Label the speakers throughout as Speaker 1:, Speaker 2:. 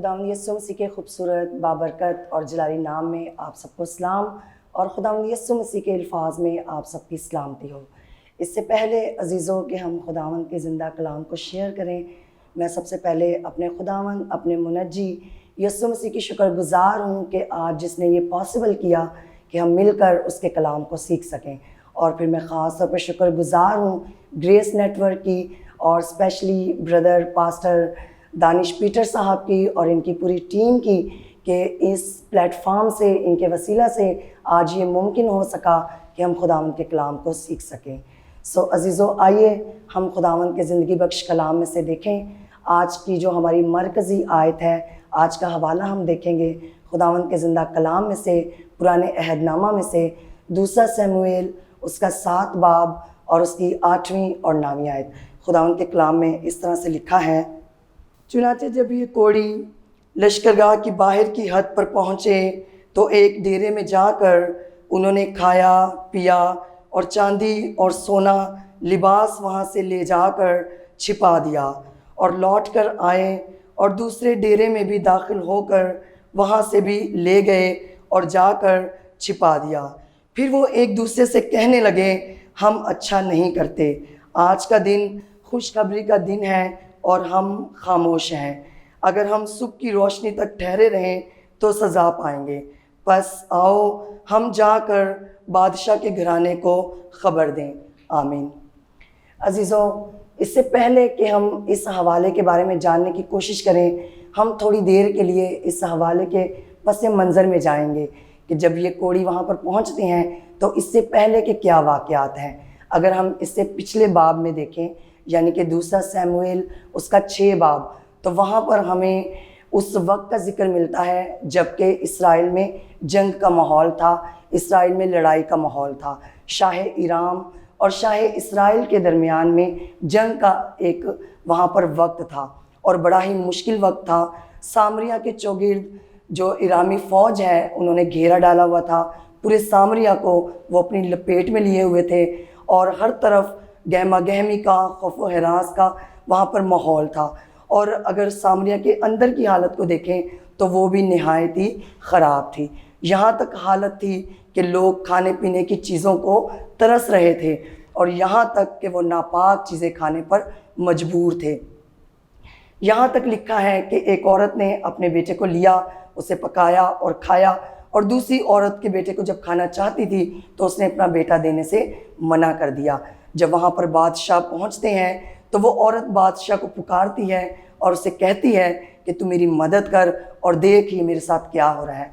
Speaker 1: خداوند یسوع مسیح کے خوبصورت بابرکت اور جلالی نام میں آپ سب کو سلام، اور خداوند یسوع مسیح کے الفاظ میں آپ سب کی سلامتی ہو۔ اس سے پہلے عزیزوں کہ ہم خداوند کے زندہ کلام کو شیئر کریں، میں سب سے پہلے اپنے خداوند، اپنے منجی یسوع مسیح کی شکر گزار ہوں کہ آج جس نے یہ پاسبل کیا کہ ہم مل کر اس کے کلام کو سیکھ سکیں۔ اور پھر میں خاص طور پر شکر گزار ہوں گریس نیٹ ورک کی، اور اسپیشلی بردر پاسٹر دانش پیٹر صاحب کی اور ان کی پوری ٹیم کی، کہ اس پلیٹ فارم سے، ان کے وسیلہ سے آج یہ ممکن ہو سکا کہ ہم خداوند کے کلام کو سیکھ سکیں۔ عزیزو، آئیے ہم خداوند کے زندگی بخش کلام میں سے دیکھیں۔ آج کی جو ہماری مرکزی آیت ہے، آج کا حوالہ ہم دیکھیں گے خداوند کے زندہ کلام میں سے، پرانے عہد نامہ میں سے، دوسرا سموئیل اس کا 7 باب اور اس کی 8ویں اور 9ویں آیت۔ خداوند کے کلام میں اس طرح سے لکھا ہے: چنانچہ جب یہ کوڑی لشکرگاہ کی باہر کی حد پر پہنچے تو ایک ڈیرے میں جا کر انہوں نے کھایا پیا اور چاندی اور سونا لباس وہاں سے لے جا کر چھپا دیا، اور لوٹ کر آئے اور دوسرے ڈیرے میں بھی داخل ہو کر وہاں سے بھی لے گئے اور جا کر چھپا دیا۔ پھر وہ ایک دوسرے سے کہنے لگے، ہم اچھا نہیں کرتے، آج کا دن خوشخبری کا دن ہے اور ہم خاموش ہیں۔ اگر ہم صبح کی روشنی تک ٹھہرے رہیں تو سزا پائیں گے، پس آؤ ہم جا کر بادشاہ کے گھرانے کو خبر دیں۔ آمین۔ عزیزوں، اس سے پہلے کہ ہم اس حوالے کے بارے میں جاننے کی کوشش کریں، ہم تھوڑی دیر کے لیے اس حوالے کے پس منظر میں جائیں گے کہ جب یہ کوڑی وہاں پر پہنچتے ہیں تو اس سے پہلے کے کیا واقعات ہیں۔ اگر ہم اس سے پچھلے باب میں دیکھیں، یعنی کہ دوسرا سموئیل اس کا 6 باب، تو وہاں پر ہمیں اس وقت کا ذکر ملتا ہے جب کہ اسرائیل میں جنگ کا ماحول تھا، اسرائیل میں لڑائی کا ماحول تھا۔ شاہ ایرام اور شاہ اسرائیل کے درمیان میں جنگ کا ایک وہاں پر وقت تھا، اور بڑا ہی مشکل وقت تھا۔ سامریہ کے چوگرد جو ایرامی فوج ہے انہوں نے گھیرا ڈالا ہوا تھا، پورے سامریہ کو وہ اپنی لپیٹ میں لیے ہوئے تھے، اور ہر طرف گہما گہمی کا، خوف و ہراس کا وہاں پر ماحول تھا۔ اور اگر سامریہ کے اندر کی حالت کو دیکھیں تو وہ بھی نہایت ہی خراب تھی۔ یہاں تک حالت تھی کہ لوگ کھانے پینے کی چیزوں کو ترس رہے تھے، اور یہاں تک کہ وہ ناپاک چیزیں کھانے پر مجبور تھے۔ یہاں تک لکھا ہے کہ ایک عورت نے اپنے بیٹے کو لیا، اسے پکایا اور کھایا، اور دوسری عورت کے بیٹے کو جب کھانا چاہتی تھی تو اس نے اپنا بیٹا دینے سے منع کر دیا۔ جب وہاں پر بادشاہ پہنچتے ہیں تو وہ عورت بادشاہ کو پکارتی ہے اور اسے کہتی ہے کہ تو میری مدد کر اور دیکھ یہ میرے ساتھ کیا ہو رہا ہے۔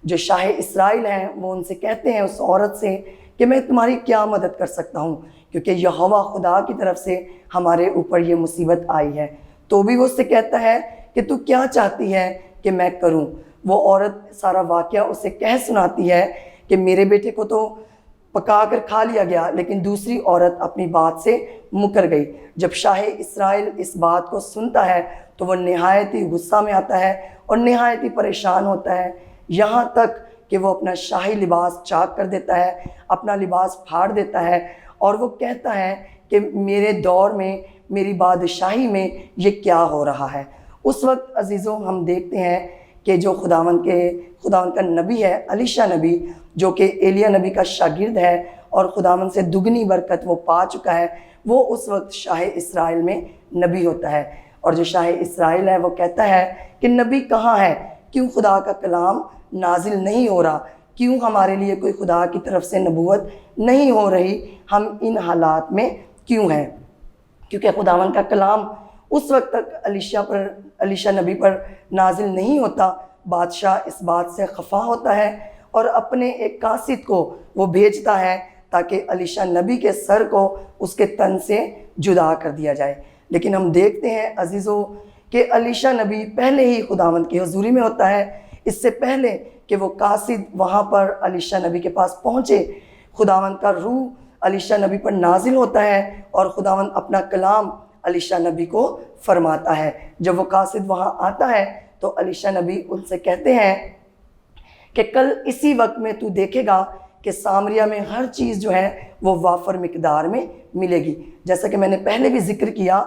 Speaker 1: جو شاہ اسرائیل ہیں وہ ان سے کہتے ہیں، اس عورت سے، کہ میں تمہاری کیا مدد کر سکتا ہوں، کیونکہ یہوہ خدا کی طرف سے ہمارے اوپر یہ مصیبت آئی ہے۔ تو بھی وہ اس سے کہتا ہے کہ تو کیا چاہتی ہے کہ میں کروں۔ وہ عورت سارا واقعہ اسے کہہ سناتی ہے کہ میرے بیٹے کو تو پکا کر کھا لیا گیا، لیکن دوسری عورت اپنی بات سے مکر گئی۔ جب شاہ اسرائیل اس بات کو سنتا ہے تو وہ نہایت ہی غصہ میں آتا ہے اور نہایت ہی پریشان ہوتا ہے، یہاں تک کہ وہ اپنا شاہی لباس چاک کر دیتا ہے، اپنا لباس پھاڑ دیتا ہے، اور وہ کہتا ہے کہ میرے دور میں، میری بادشاہی میں یہ کیا ہو رہا ہے۔ اس وقت عزیزوں ہم دیکھتے ہیں کہ جو خداوند کا نبی ہے، الیشا نبی، جو کہ ایلیا نبی کا شاگرد ہے اور خداوند سے دگنی برکت وہ پا چکا ہے، وہ اس وقت شاہ اسرائیل میں نبی ہوتا ہے۔ اور جو شاہ اسرائیل ہے وہ کہتا ہے کہ نبی کہاں ہے، کیوں خدا کا کلام نازل نہیں ہو رہا، کیوں ہمارے لیے کوئی خدا کی طرف سے نبوت نہیں ہو رہی، ہم ان حالات میں کیوں ہیں؟ کیونکہ خداوند کا کلام اس وقت تک الیشا نبی پر نازل نہیں ہوتا۔ بادشاہ اس بات سے خفا ہوتا ہے اور اپنے ایک قاصد کو وہ بھیجتا ہے تاکہ الیشا نبی کے سر کو اس کے تن سے جدا کر دیا جائے۔ لیکن ہم دیکھتے ہیں عزیزوں کہ الیشا نبی پہلے ہی خداوند کی حضوری میں ہوتا ہے، اس سے پہلے کہ وہ قاصد وہاں پر الیشا نبی کے پاس پہنچے، خداوند کا روح الیشا نبی پر نازل ہوتا ہے اور خداوند اپنا کلام الیشا نبی کو فرماتا ہے۔ جب وہ قاصد وہاں آتا ہے تو الیشا نبی ان سے کہتے ہیں کہ کل اسی وقت میں تو دیکھے گا کہ سامریہ میں ہر چیز جو ہے وہ وافر مقدار میں ملے گی۔ جیسا کہ میں نے پہلے بھی ذکر کیا،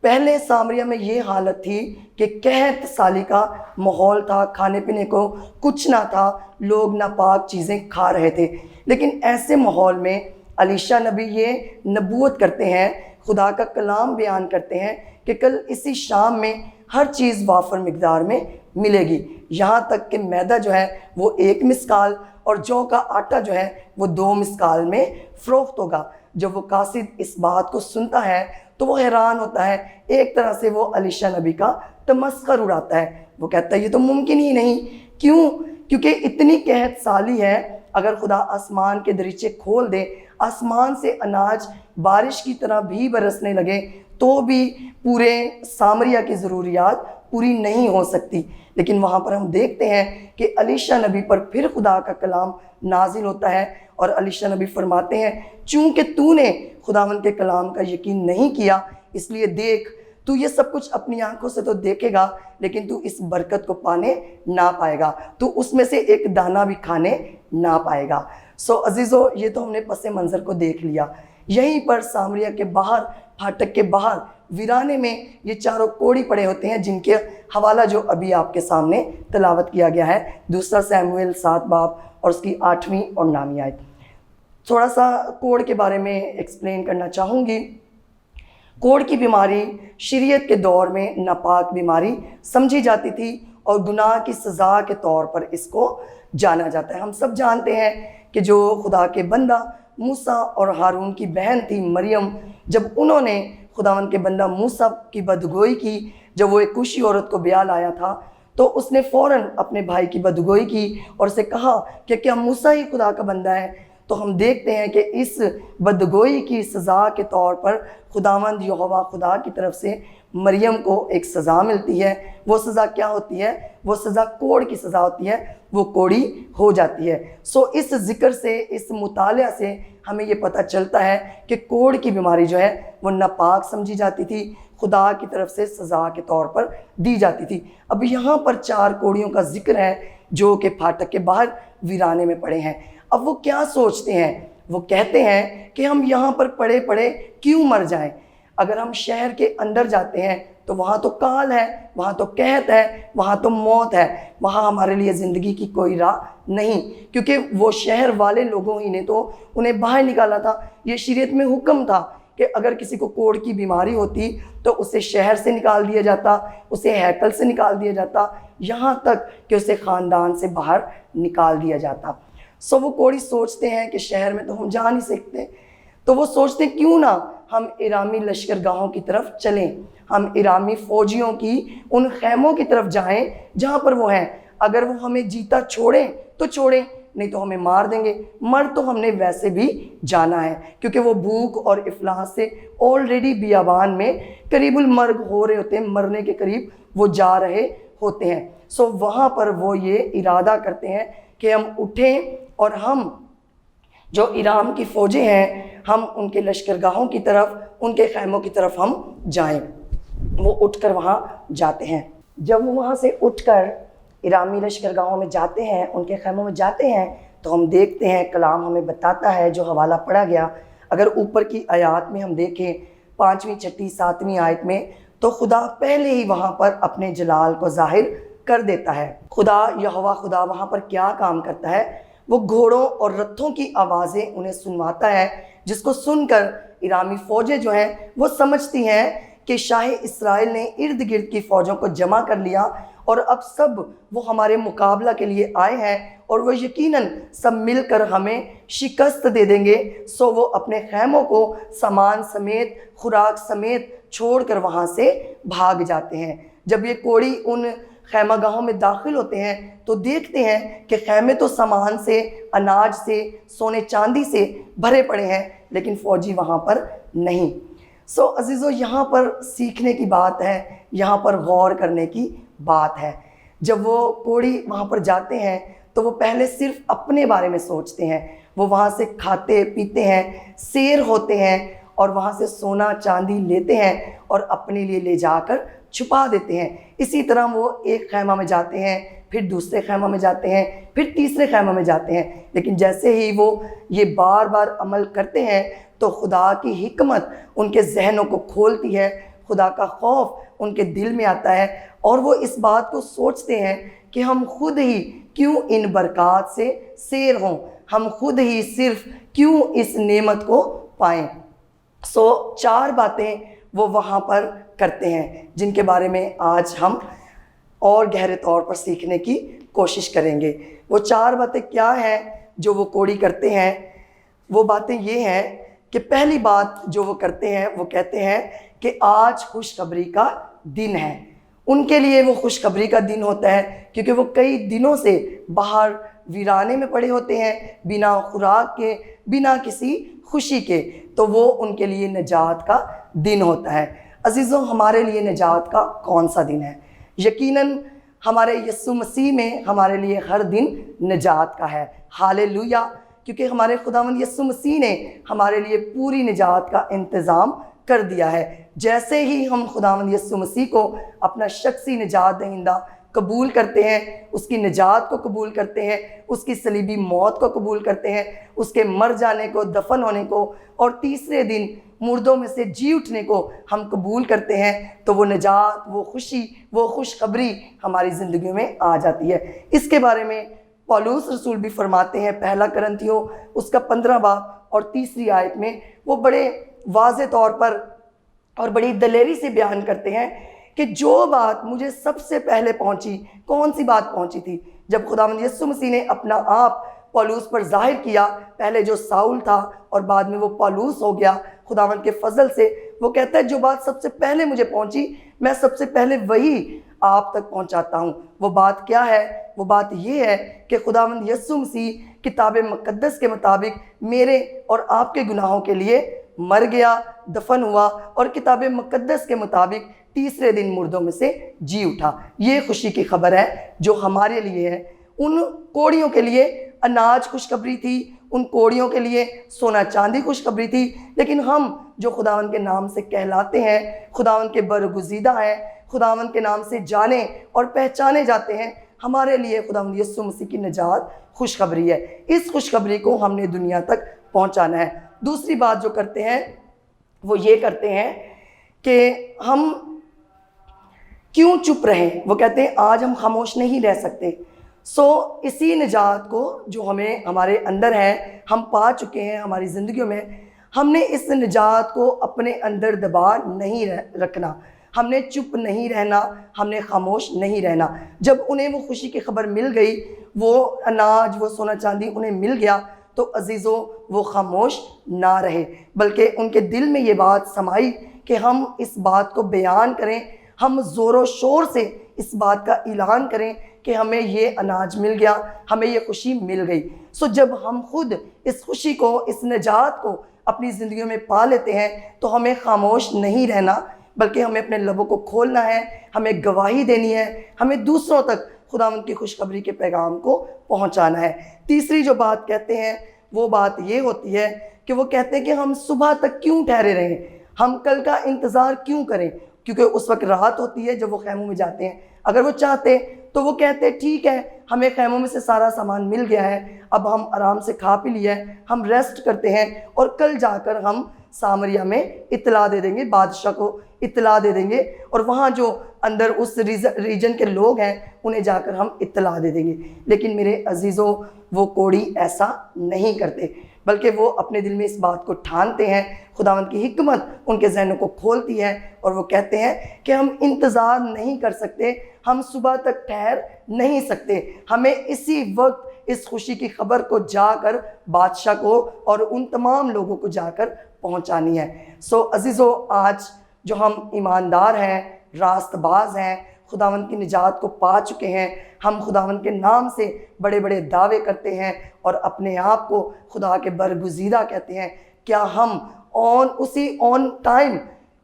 Speaker 1: پہلے سامریہ میں یہ حالت تھی کہ قحط سالی کا ماحول تھا، کھانے پینے کو کچھ نہ تھا، لوگ ناپاک چیزیں کھا رہے تھے. لیکن ایسے ماحول میں الیشا نبی یہ نبوت کرتے ہیں، خدا کا کلام بیان کرتے ہیں کہ کل اسی شام میں ہر چیز وافر مقدار میں ملے گی، یہاں تک کہ میدہ جو ہے وہ 1 مسکال اور جو کا آٹا جو ہے وہ 2 مسکال میں فروخت ہوگا. جب وہ قاصد اس بات کو سنتا ہے تو وہ حیران ہوتا ہے، ایک طرح سے وہ الیشا نبی کا تمسخر اڑاتا ہے. وہ کہتا ہے یہ تو ممکن ہی نہیں. کیوں؟ کیونکہ اتنی قحط سالی ہے، اگر خدا آسمان کے دریچے کھول دے، آسمان سے اناج بارش کی طرح بھی برسنے لگے، تو بھی پورے سامریہ کی ضروریات پوری نہیں ہو سکتی. لیکن وہاں پر ہم دیکھتے ہیں کہ الیشا نبی پر پھر خدا کا کلام نازل ہوتا ہے، اور الیشا نبی فرماتے ہیں چونکہ تو نے خداوند کے کلام کا یقین نہیں کیا، اس لیے دیکھ تو یہ سب کچھ اپنی آنکھوں سے تو دیکھے گا، لیکن تو اس برکت کو پانے نہ پائے گا، تو اس میں سے ایک دانہ بھی کھانے نہ پائے گا. سو عزیزو، یہ تو ہم نے پس منظر کو دیکھ لیا. یہیں پر سامریہ کے باہر، پھاٹک کے باہر ویرانے میں یہ چاروں کوڑی پڑے ہوتے ہیں، جن کے حوالہ جو ابھی آپ کے سامنے تلاوت کیا گیا ہے، 2 سیموئیل 7 باب اور اس کی 8ویں اور 9ویں آیت. تھوڑا سا کوڑ کے بارے میں ایکسپلین کرنا چاہوں گی. کوڑ کی بیماری شریعت کے دور میں ناپاک بیماری سمجھی جاتی تھی، اور گناہ کی سزا کے طور پر اس کو جانا جاتا ہے. ہم سب جانتے ہیں کہ جو خدا کے بندہ موسیٰ اور ہارون کی بہن تھی مریم، جب انہوں نے خداوند کے بندہ موسیٰ کی بدگوئی کی، جب وہ ایک کوشی عورت کو بیال آیا تھا، تو اس نے فوراً اپنے بھائی کی بدگوئی کی اور اسے کہا کہ کیا موسیٰ ہی خدا کا بندہ ہے؟ تو ہم دیکھتے ہیں کہ اس بدگوئی کی سزا کے طور پر خداوند یہوہ خدا کی طرف سے مریم کو ایک سزا ملتی ہے. وہ سزا کیا ہوتی ہے؟ وہ سزا کوڑ کی سزا ہوتی ہے، وہ کوڑی ہو جاتی ہے. سو اس ذکر سے، اس مطالعہ سے ہمیں یہ پتہ چلتا ہے کہ کوڑ کی بیماری جو ہے وہ ناپاک سمجھی جاتی تھی، خدا کی طرف سے سزا کے طور پر دی جاتی تھی. اب یہاں پر 4 کوڑیوں کا ذکر ہے جو کہ پھاٹک کے باہر ویرانے میں پڑے ہیں. اب وہ کیا سوچتے ہیں؟ وہ کہتے ہیں کہ ہم یہاں پر پڑے پڑے کیوں مر جائیں؟ اگر ہم شہر کے اندر جاتے ہیں تو وہاں تو کال ہے، وہاں تو قحط ہے، وہاں تو موت ہے، وہاں ہمارے لیے زندگی کی کوئی راہ نہیں، کیونکہ وہ شہر والے لوگوں ہی نے تو انہیں باہر نکالا تھا. یہ شریعت میں حکم تھا کہ اگر کسی کو کوڑ کی بیماری ہوتی تو اسے شہر سے نکال دیا جاتا، اسے ہیکل سے نکال دیا جاتا، یہاں تک کہ اسے خاندان سے باہر نکال دیا جاتا. سو وہ کوڑی سوچتے ہیں کہ شہر میں تو ہم جا نہیں سکتے، تو وہ سوچتے ہیں کیوں نہ ہم ایرامی لشکرگاہوں کی طرف چلیں، ہم ایرامی فوجیوں کی ان خیموں کی طرف جائیں جہاں پر وہ ہیں. اگر وہ ہمیں جیتا چھوڑیں تو چھوڑیں، نہیں تو ہمیں مار دیں گے. مر تو ہم نے ویسے بھی جانا ہے، کیونکہ وہ بھوک اور افلاس سے آلریڈی بیابان میں قریب المرگ ہو رہے ہوتے ہیں، مرنے کے قریب وہ جا رہے ہوتے ہیں. سو وہاں پر وہ یہ ارادہ کرتے ہیں کہ ہم اٹھیں اور ہم جو ایرام کی فوجیں ہیں، ہم ان کے لشکرگاہوں کی طرف، ان کے خیموں کی طرف ہم جائیں. وہ اٹھ کر وہاں جاتے ہیں. جب وہ وہاں سے اٹھ کر ایرامی لشکرگاہوں میں جاتے ہیں، ان کے خیموں میں جاتے ہیں، تو ہم دیکھتے ہیں کلام ہمیں بتاتا ہے جو حوالہ پڑھا گیا. اگر اوپر کی آیات میں ہم دیکھیں 5ویں 6 7ویں آیت میں، تو خدا پہلے ہی وہاں پر اپنے جلال کو ظاہر کر دیتا ہے. خدا یہوہ خدا وہاں پر کیا کام کرتا ہے؟ وہ گھوڑوں اور رتھوں کی آوازیں انہیں سنواتا ہے، جس کو سن کر ایرامی فوجیں جو ہیں وہ سمجھتی ہیں کہ شاہ اسرائیل نے ارد گرد کی فوجوں کو جمع کر لیا، اور اب سب وہ ہمارے مقابلہ کے لیے آئے ہیں، اور وہ یقیناً سب مل کر ہمیں شکست دے دیں گے. سو وہ اپنے خیموں کو سامان سمیت، خوراک سمیت چھوڑ کر وہاں سے بھاگ جاتے ہیں. جب یہ کوڑی ان خیمہ گاہوں میں داخل ہوتے ہیں تو دیکھتے ہیں کہ خیمے تو سامان سے، اناج سے، سونے چاندی سے بھرے پڑے ہیں، لیکن فوجی وہاں پر نہیں. سو عزیزو، یہاں پر سیکھنے کی بات ہے، یہاں پر غور کرنے کی بات ہے. جب وہ کوڑی وہاں پر جاتے ہیں تو وہ پہلے صرف اپنے بارے میں سوچتے ہیں. وہ وہاں سے کھاتے پیتے ہیں، سیر ہوتے ہیں، اور وہاں سے سونا چاندی لیتے ہیں اور اپنے لیے لے جا کر چھپا دیتے ہیں. اسی طرح وہ ایک خیمہ میں جاتے ہیں، پھر دوسرے خیمہ میں جاتے ہیں، پھر تیسرے خیمہ میں جاتے ہیں. لیکن جیسے ہی وہ یہ بار بار عمل کرتے ہیں تو خدا کی حکمت ان کے ذہنوں کو کھولتی ہے. خدا کا خوف ان کے دل میں آتا ہے، اور وہ اس بات کو سوچتے ہیں کہ ہم خود ہی کیوں ان برکات سے سیر ہوں، ہم خود ہی صرف کیوں اس نعمت کو پائیں۔ سو 4 باتیں وہ وہاں پر کرتے ہیں جن کے بارے میں آج ہم اور گہرے طور پر سیکھنے کی کوشش کریں گے۔ وہ 4 باتیں کیا ہیں جو وہ کوڑی کرتے ہیں؟ وہ باتیں یہ ہیں کہ پہلی بات جو وہ کرتے ہیں، وہ کہتے ہیں کہ آج خوشخبری کا دن ہے۔ ان کے لیے وہ خوشخبری کا دن ہوتا ہے کیونکہ وہ کئی دنوں سے باہر ویرانے میں پڑے ہوتے ہیں، بنا خوراک کے، بنا کسی خوشی کے، تو وہ ان کے لیے نجات کا دن ہوتا ہے۔ عزیزوں، ہمارے لیے نجات کا کون سا دن ہے؟ یقیناً ہمارے یسوع مسیح میں ہمارے لیے ہر دن نجات کا ہے۔ ہالےلویا! کیونکہ ہمارے خداوند یسوع مسیح نے ہمارے لیے پوری نجات کا انتظام کر دیا ہے۔ جیسے ہی ہم خداوند یسوع مسیح کو اپنا شخصی نجات دہندہ قبول کرتے ہیں، اس کی نجات کو قبول کرتے ہیں، اس کی صلیبی موت کو قبول کرتے ہیں، اس کے مر جانے کو، دفن ہونے کو، اور تیسرے دن مردوں میں سے جی اٹھنے کو ہم قبول کرتے ہیں، تو وہ نجات، وہ خوشی، وہ خوشخبری ہماری زندگیوں میں آ جاتی ہے۔ اس کے بارے میں پولس رسول بھی فرماتے ہیں، پہلا کرنتھیوں اس کا 15 باب اور 3 آیت میں وہ بڑے واضح طور پر اور بڑی دلیری سے بیان کرتے ہیں کہ جو بات مجھے سب سے پہلے پہنچی، کون سی بات پہنچی تھی؟ جب خداوند یسوع مسیح نے اپنا آپ پولس پر ظاہر کیا، پہلے جو ساؤل تھا اور بعد میں وہ پولس ہو گیا خداوند کے فضل سے، وہ کہتا ہے جو بات سب سے پہلے مجھے پہنچی، میں سب سے پہلے وہی آپ تک پہنچاتا ہوں۔ وہ بات کیا ہے؟ وہ بات یہ ہے کہ خداوند یسوع مسیح کتاب مقدس کے مطابق میرے اور آپ کے گناہوں کے لیے مر گیا، دفن ہوا، اور کتاب مقدس کے مطابق تیسرے دن مردوں میں سے جی اٹھا۔ یہ خوشی کی خبر ہے جو ہمارے لیے ہے۔ ان کوڑیوں کے لیے اناج خوشخبری تھی، ان کوڑیوں کے لیے سونا چاندی خوشخبری تھی، لیکن ہم جو خداوند کے نام سے کہلاتے ہیں، خداوند کے برگزیدہ ہیں، خداوند کے نام سے جانے اور پہچانے جاتے ہیں، ہمارے لیے خداوند یسوع مسیح کی نجات خوشخبری ہے۔ اس خوشخبری کو ہم نے دنیا تک پہنچانا ہے۔ دوسری بات جو کرتے ہیں وہ یہ کرتے ہیں کہ ہم کیوں چپ رہیں؟ وہ کہتے ہیں آج ہم خاموش نہیں رہ سکتے۔ اسی نجات کو جو ہمیں ہمارے اندر ہے، ہم پا چکے ہیں ہماری زندگیوں میں، ہم نے اس نجات کو اپنے اندر دبا نہیں رکھنا، ہم نے چپ نہیں رہنا، ہم نے خاموش نہیں رہنا۔ جب انہیں وہ خوشی کی خبر مل گئی، وہ اناج، وہ سونا چاندی انہیں مل گیا، تو عزیزوں وہ خاموش نہ رہے، بلکہ ان کے دل میں یہ بات سمائی کہ ہم اس بات کو بیان کریں، ہم زور و شور سے اس بات کا اعلان کریں کہ ہمیں یہ اناج مل گیا، ہمیں یہ خوشی مل گئی۔ جب ہم خود اس خوشی کو، اس نجات کو اپنی زندگیوں میں پا لیتے ہیں، تو ہمیں خاموش نہیں رہنا، بلکہ ہمیں اپنے لبوں کو کھولنا ہے، ہمیں گواہی دینی ہے، ہمیں دوسروں تک خداوند کی خوشخبری کے پیغام کو پہنچانا ہے۔ تیسری جو بات کہتے ہیں وہ بات یہ ہوتی ہے کہ وہ کہتے ہیں کہ ہم صبح تک کیوں ٹھہرے رہیں، ہم کل کا انتظار کیوں کریں، کیونکہ اس وقت رات ہوتی ہے جب وہ خیموں میں جاتے ہیں۔ اگر وہ چاہتے تو وہ کہتے ٹھیک ہے، ہمیں خیموں میں سے سارا سامان مل گیا ہے، اب ہم آرام سے کھا پی لیا ہے، ہم ریسٹ کرتے ہیں، اور کل جا کر ہم سامریہ میں اطلاع دے دیں گے، بادشاہ کو اطلاع دے دیں گے، اور وہاں جو اندر اس ریجن کے لوگ ہیں انہیں جا کر ہم اطلاع دے دیں گے۔ لیکن میرے عزیزوں، وہ کوڑی ایسا نہیں کرتے، بلکہ وہ اپنے دل میں اس بات کو ٹھانتے ہیں، خداوند کی حکمت ان کے ذہنوں کو کھولتی ہے، اور وہ کہتے ہیں کہ ہم انتظار نہیں کر سکتے، ہم صبح تک ٹھہر نہیں سکتے، ہمیں اسی وقت اس خوشی کی خبر کو جا کر بادشاہ کو اور ان تمام لوگوں کو جا کر پہنچانی ہے۔ عزیزو، آج جو ہم ایماندار ہیں، راست باز ہیں، خداوند کی نجات کو پا چکے ہیں، ہم خداوند کے نام سے بڑے بڑے دعوے کرتے ہیں اور اپنے آپ کو خدا کے برگزیدہ کہتے ہیں، کیا ہم اسی آن ٹائم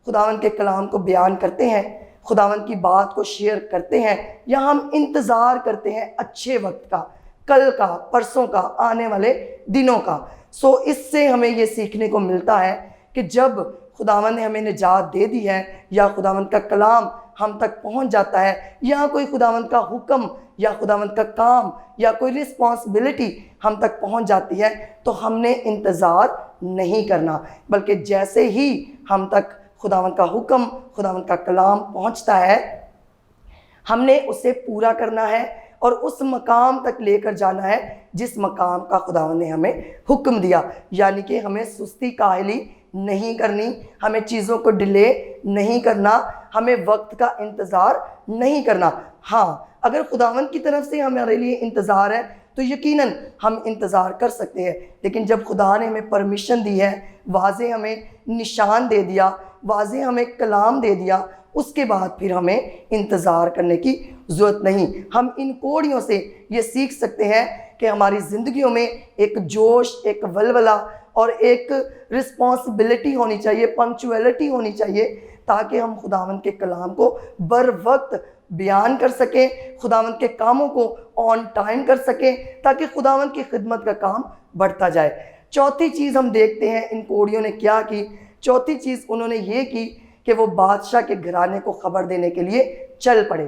Speaker 1: خداوند کے کلام کو بیان کرتے ہیں، خداوند کی بات کو شیئر کرتے ہیں، یا ہم انتظار کرتے ہیں اچھے وقت کا، کل کا، پرسوں کا، آنے والے دنوں کا؟ اس سے ہمیں یہ سیکھنے کو ملتا ہے کہ جب خداوند نے ہمیں نجات دے دی ہے، یا خداوند کا کلام ہم تک پہنچ جاتا ہے، یا کوئی خداوند کا حکم یا خداوند کا کام یا کوئی رسپانسبلٹی ہم تک پہنچ جاتی ہے، تو ہم نے انتظار نہیں کرنا، بلکہ جیسے ہی ہم تک خداوند کا حکم، خداوند کا کلام پہنچتا ہے، ہم نے اسے پورا کرنا ہے اور اس مقام تک لے کر جانا ہے جس مقام کا خداوند نے ہمیں حکم دیا. یعنی کہ ہمیں سستی کاہلی نہیں کرنی، ہمیں چیزوں کو ڈیلے نہیں کرنا، ہمیں وقت کا انتظار نہیں کرنا. ہاں، اگر خداوند کی طرف سے ہمارے لیے انتظار ہے تو یقیناً ہم انتظار کر سکتے ہیں. لیکن جب خدا نے ہمیں پرمیشن دی ہے، واضح ہمیں نشان دے دیا، واضح ہمیں کلام دے دیا، اس کے بعد پھر ہمیں انتظار کرنے کی ضرورت نہیں. ہم ان کوڑیوں سے یہ سیکھ سکتے ہیں کہ ہماری زندگیوں میں ایک جوش، ایک ولولہ اور ایک رسپانسبلٹی ہونی چاہیے، پنکچویلٹی ہونی چاہیے، تاکہ ہم خداوند کے کلام کو بر وقت بیان کر سکیں، خداوند کے کاموں کو آن ٹائم کر سکیں، تاکہ خداوند کی خدمت کا کام بڑھتا جائے. چوتھی چیز ہم دیکھتے ہیں ان کوڑیوں نے کیا کی. چوتھی چیز انہوں نے یہ کی کہ وہ بادشاہ کے گھرانے کو خبر دینے کے لیے چل پڑے.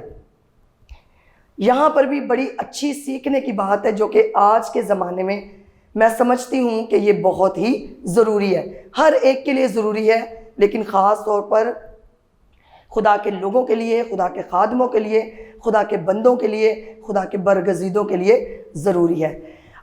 Speaker 1: یہاں پر بھی بڑی اچھی سیکھنے کی بات ہے جو کہ آج کے زمانے میں میں سمجھتی ہوں کہ یہ بہت ہی ضروری ہے. ہر ایک کے لیے ضروری ہے، لیکن خاص طور پر خدا کے لوگوں کے لیے، خدا کے خادموں کے لیے، خدا کے بندوں کے لیے، خدا کے برگزیدوں کے لیے ضروری ہے.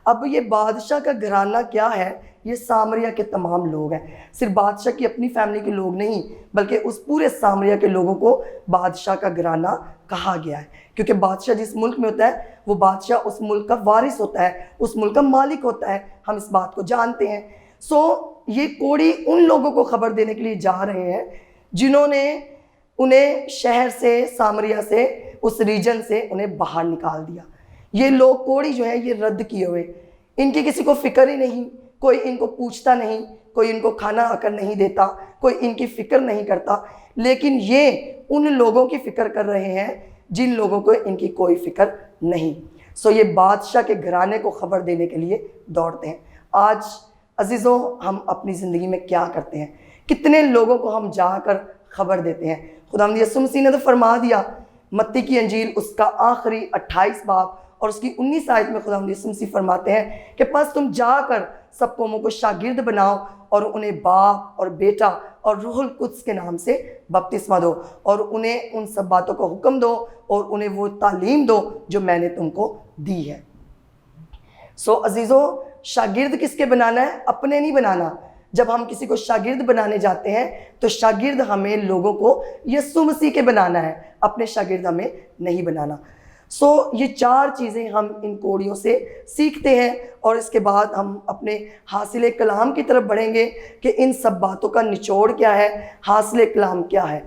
Speaker 1: اب یہ بادشاہ کا گھرانہ کیا ہے؟ یہ سامریہ کے تمام لوگ ہیں. صرف بادشاہ کی اپنی فیملی کے لوگ نہیں، بلکہ اس پورے سامریہ کے لوگوں کو بادشاہ کا گھرانہ کہا گیا ہے. کیونکہ بادشاہ جس ملک میں ہوتا ہے وہ بادشاہ اس ملک کا وارث ہوتا ہے، اس ملک کا مالک ہوتا ہے. ہم اس بات کو جانتے ہیں. یہ کوڑی ان لوگوں کو خبر دینے کے لیے جا رہے ہیں جنہوں نے انہیں شہر سے، سامریہ سے، اس ریجن سے انہیں باہر نکال دیا. یہ لوگ کوڑی جو ہیں یہ رد کیے ہوئے، ان کی کسی کو فکر ہی نہیں، کوئی ان کو پوچھتا نہیں، کوئی ان کو کھانا آ کر نہیں دیتا، کوئی ان کی فکر نہیں کرتا. لیکن یہ ان لوگوں کی فکر کر رہے ہیں جن لوگوں کو ان کی کوئی فکر نہیں. یہ بادشاہ کے گھرانے کو خبر دینے کے لیے دوڑتے ہیں. آج عزیزوں، ہم اپنی زندگی میں کیا کرتے ہیں؟ کتنے لوگوں کو ہم جا کر خبر دیتے ہیں؟ خداوند یسوع مسیح نے تو فرما دیا، متی کی انجیل اس کا آخری 28 باب اور اس کی 19 آیت میں خداوند یسوع مسیح فرماتے ہیں کہ پس تم جا کر سب قوموں کو شاگرد بناؤ اور انہیں باپ اور بیٹا اور روح القدس کے نام سے بپتسمہ دو، اور انہیں ان سب باتوں کو حکم دو اور انہیں وہ تعلیم دو جو میں نے تم کو دی ہے. عزیزوں، شاگرد کس کے بنانا ہے؟ اپنے نہیں بنانا. جب ہم کسی کو شاگرد بنانے جاتے ہیں تو شاگرد ہمیں لوگوں کو یسوع مسیح کے بنانا ہے، اپنے شاگرد ہمیں نہیں بنانا. یہ 4 چیزیں ہم ان کوڑیوں سے سیکھتے ہیں، اور اس کے بعد ہم اپنے حاصل کلام کی طرف بڑھیں گے کہ ان سب باتوں کا نچوڑ کیا ہے، حاصل کلام کیا ہے.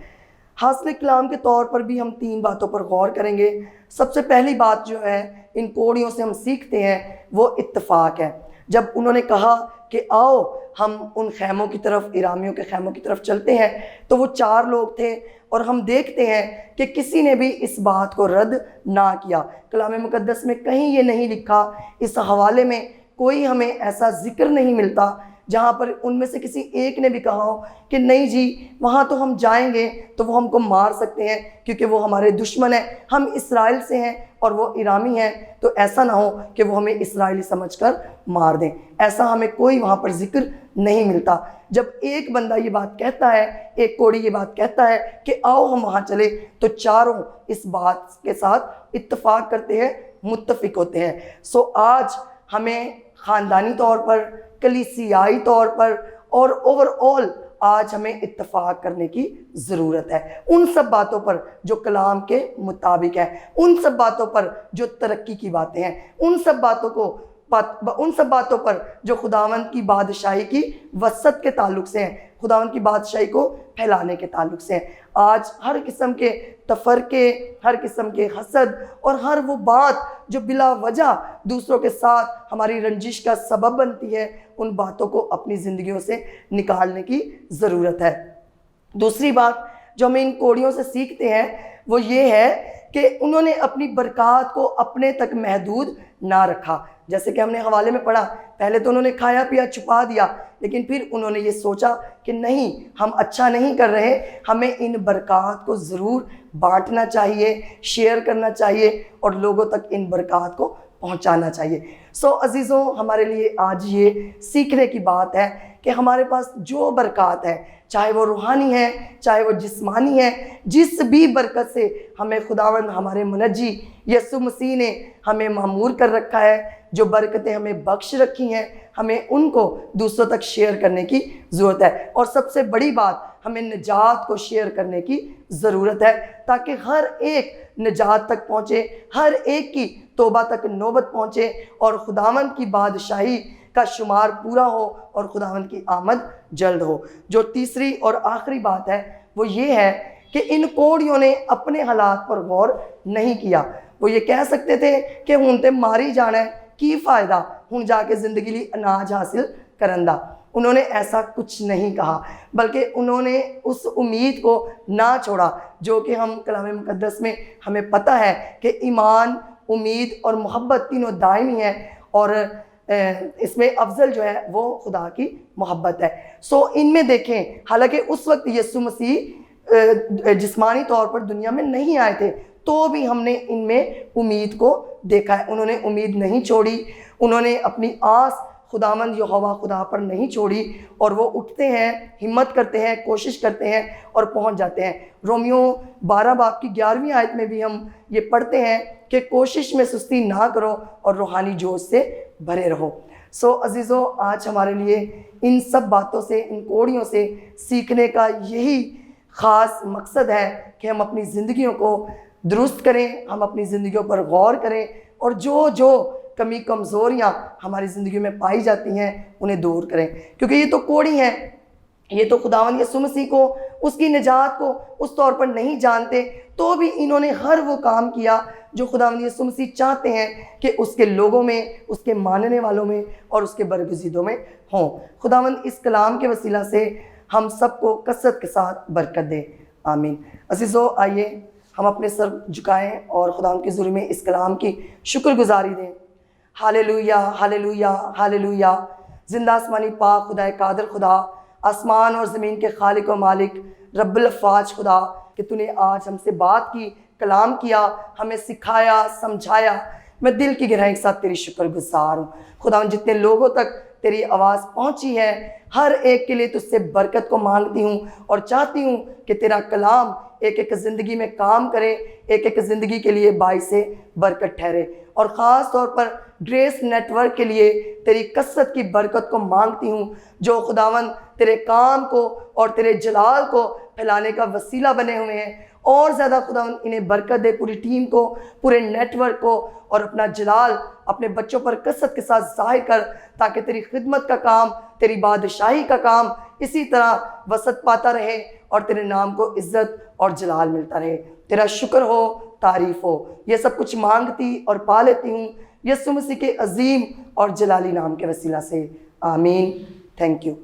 Speaker 1: حاصل کلام کے طور پر بھی ہم 3 باتوں پر غور کریں گے. سب سے پہلی بات جو ہے ان کوڑیوں سے ہم سیکھتے ہیں وہ اتفاق ہے. جب انہوں نے کہا کہ آؤ ہم ان خیموں کی طرف، ارامیوں کے خیموں کی طرف چلتے ہیں، تو وہ 4 لوگ تھے، اور ہم دیکھتے ہیں کہ کسی نے بھی اس بات کو رد نہ کیا. کلام مقدس میں کہیں یہ نہیں لکھا، اس حوالے میں کوئی ہمیں ایسا ذکر نہیں ملتا جہاں پر ان میں سے کسی ایک نے بھی کہا ہو کہ نہیں جی وہاں تو ہم جائیں گے تو وہ ہم کو مار سکتے ہیں کیونکہ وہ ہمارے دشمن ہیں، ہم اسرائیل سے ہیں اور وہ ارامی ہیں، تو ایسا نہ ہو کہ وہ ہمیں اسرائیلی سمجھ کر مار دیں. ایسا ہمیں کوئی وہاں پر ذکر نہیں ملتا. جب ایک بندہ یہ بات کہتا ہے، ایک کوڑی یہ بات کہتا ہے کہ آؤ ہم وہاں چلے، تو چاروں اس بات کے ساتھ اتفاق کرتے ہیں، متفق ہوتے ہیں. آج ہمیں خاندانی طور پر، کلیسیائی طور پر اور اوور آل آج ہمیں اتفاق کرنے کی ضرورت ہے ان سب باتوں پر جو کلام کے مطابق ہے، ان سب باتوں پر جو ترقی کی باتیں ہیں، ان سب باتوں پر جو خداوند کی بادشاہی کی وسعت کے تعلق سے ہیں، خداوند کی بادشاہی کو پھیلانے کے تعلق سے ہیں. آج ہر قسم کے تفرقے، ہر قسم کے حسد اور ہر وہ بات جو بلا وجہ دوسروں کے ساتھ ہماری رنجش کا سبب بنتی ہے، ان باتوں کو اپنی زندگیوں سے نکالنے کی ضرورت ہے. دوسری بات جو ہمیں ان کوڑیوں سے سیکھتے ہیں وہ یہ ہے کہ انہوں نے اپنی برکات کو اپنے تک محدود نہ رکھا. جیسے کہ ہم نے حوالے میں پڑھا، پہلے تو انہوں نے کھایا پیا چھپا دیا، لیکن پھر انہوں نے یہ سوچا کہ نہیں، ہم اچھا نہیں کر رہے، ہمیں ان برکات کو ضرور بانٹنا چاہیے، شیئر کرنا چاہیے اور لوگوں تک ان برکات کو پہنچانا چاہیے۔ عزیزوں، ہمارے لیے آج یہ سیکھنے کی بات ہے کہ ہمارے پاس جو برکات ہے، چاہے وہ روحانی ہے، چاہے وہ جسمانی ہے، جس بھی برکت سے ہمیں خداوند ہمارے منجی یسوع مسیح نے ہمیں معمور کر رکھا ہے، جو برکتیں ہمیں بخش رکھی ہیں، ہمیں ان کو دوسروں تک شیئر کرنے کی ضرورت ہے۔ اور سب سے بڑی بات، ہمیں نجات کو شیئر کرنے کی ضرورت ہے، تاکہ ہر ایک نجات تک پہنچے، ہر ایک کی توبہ تک نوبت پہنچے، اور خداوند کی بادشاہی کا شمار پورا ہو، اور خداوند کی آمد جلد ہو۔ جو تیسری اور آخری بات ہے وہ یہ ہے کہ ان کوڑیوں نے اپنے حالات پر غور نہیں کیا۔ وہ یہ کہہ سکتے تھے کہ ہن تے ماری جانا ہے، کی فائدہ ہن جا کے زندگی لی اناج حاصل کرندہ۔ انہوں نے ایسا کچھ نہیں کہا، بلکہ انہوں نے اس امید کو نہ چھوڑا جو کہ ہم کلام مقدس میں ہمیں پتہ ہے کہ ایمان، امید اور محبت تینوں دائمی ہیں، اور اس میں افضل جو ہے وہ خدا کی محبت ہے۔ ان میں دیکھیں، حالانکہ اس وقت یسوع مسیح جسمانی طور پر دنیا میں نہیں آئے تھے، تو بھی ہم نے ان میں امید کو دیکھا ہے۔ انہوں نے امید نہیں چھوڑی، انہوں نے اپنی آس خداوند یہوہ خدا پر نہیں چھوڑی، اور وہ اٹھتے ہیں، ہمت کرتے ہیں، کوشش کرتے ہیں اور پہنچ جاتے ہیں۔ رومیو 12 باب کی 11ویں آیت میں بھی ہم یہ پڑھتے ہیں کہ کوشش میں سستی نہ کرو اور روحانی جوش سے بھرے رہو۔ عزیزوں، آج ہمارے لیے ان سب باتوں سے، ان کوڑیوں سے سیکھنے کا یہی خاص مقصد ہے کہ ہم اپنی زندگیوں کو درست کریں، ہم اپنی زندگیوں پر غور کریں، اور جو کمی کمزوریاں ہماری زندگی میں پائی جاتی ہیں انہیں دور کریں، کیونکہ یہ تو کوڑی ہیں، یہ تو خداوند یسوع مسیح کو، اس کی نجات کو اس طور پر نہیں جانتے، تو بھی انہوں نے ہر وہ کام کیا جو خداوند یسوع مسیح چاہتے ہیں کہ اس کے لوگوں میں، اس کے ماننے والوں میں اور اس کے برگزیدوں میں ہوں۔ خداوند اس کلام کے وسیلہ سے ہم سب کو کثرت کے ساتھ برکت دے، آمین۔ عزیزو، آئیے ہم اپنے سر جھکائیں اور خداوند کے حضور میں اس کلام کی شکر گزاری دیں۔ Hallelujah, hallelujah, hallelujah. زندہ آسمانی پاک خدا قادر خدا، آسمان اور زمین کے خالق و مالک، رب الافواج خدا، کہ تو نے آج ہم سے بات کی، کلام کیا، ہمیں سکھایا، سمجھایا۔ میں دل کی گہرائی کے ساتھ تیری شکر گزار ہوں خدا۔ جتنے لوگوں تک تیری آواز پہنچی ہے، ہر ایک کے لیے تجھ سے برکت کو مانگتی ہوں، اور چاہتی ہوں کہ تیرا کلام ایک ایک زندگی میں کام کرے، ایک ایک زندگی کے لیے باعث برکت ٹھہرے۔ اور خاص طور پر گریس نیٹ ورک کے لیے تیری کثرت کی برکت کو مانگتی ہوں، جو خداوند تیرے کام کو اور تیرے جلال کو پھیلانے کا وسیلہ بنے ہوئے ہیں۔ اور زیادہ خداوند انہیں برکت دے، پوری ٹیم کو، پورے نیٹ ورک کو، اور اپنا جلال اپنے بچوں پر کثرت کے ساتھ ظاہر کر، تاکہ تیری خدمت کا کام، تیری بادشاہی کا کام اسی طرح وسعت پاتا رہے، اور تیرے نام کو عزت اور جلال ملتا رہے۔ تیرا شکر ہو، تعریف ہو۔ یہ سب کچھ مانگتی اور پا لیتی ہوں یسوع مسیح کے عظیم اور جلالی نام کے وسیلہ سے، آمین۔ Thank you.